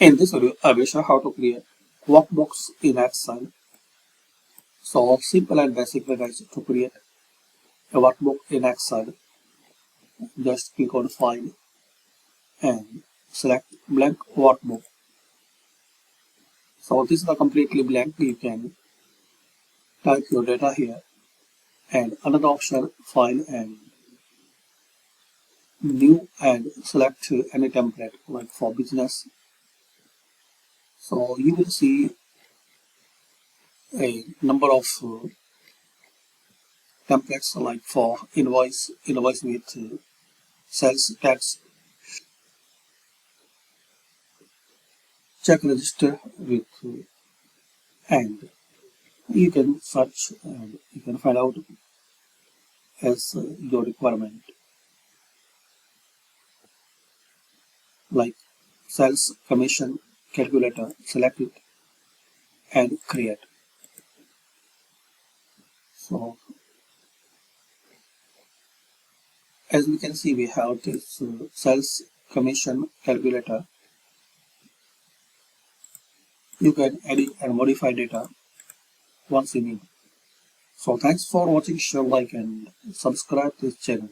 In this video, I will show how to create workbooks in Excel. So simple and basic way guys to create a workbook in Excel. Just click on File and select blank workbook. So this is a completely blank. You can type your data here and another option File and New and select any template like for business. So you will see a number of templates like for invoice with sales tax, check register with, and you can search and you can find out as your requirement, like sales commission calculator. Select it and create. So as we can see, we have this sales commission calculator. You can edit and modify data once you need. So thanks for watching. Share, like and subscribe this channel.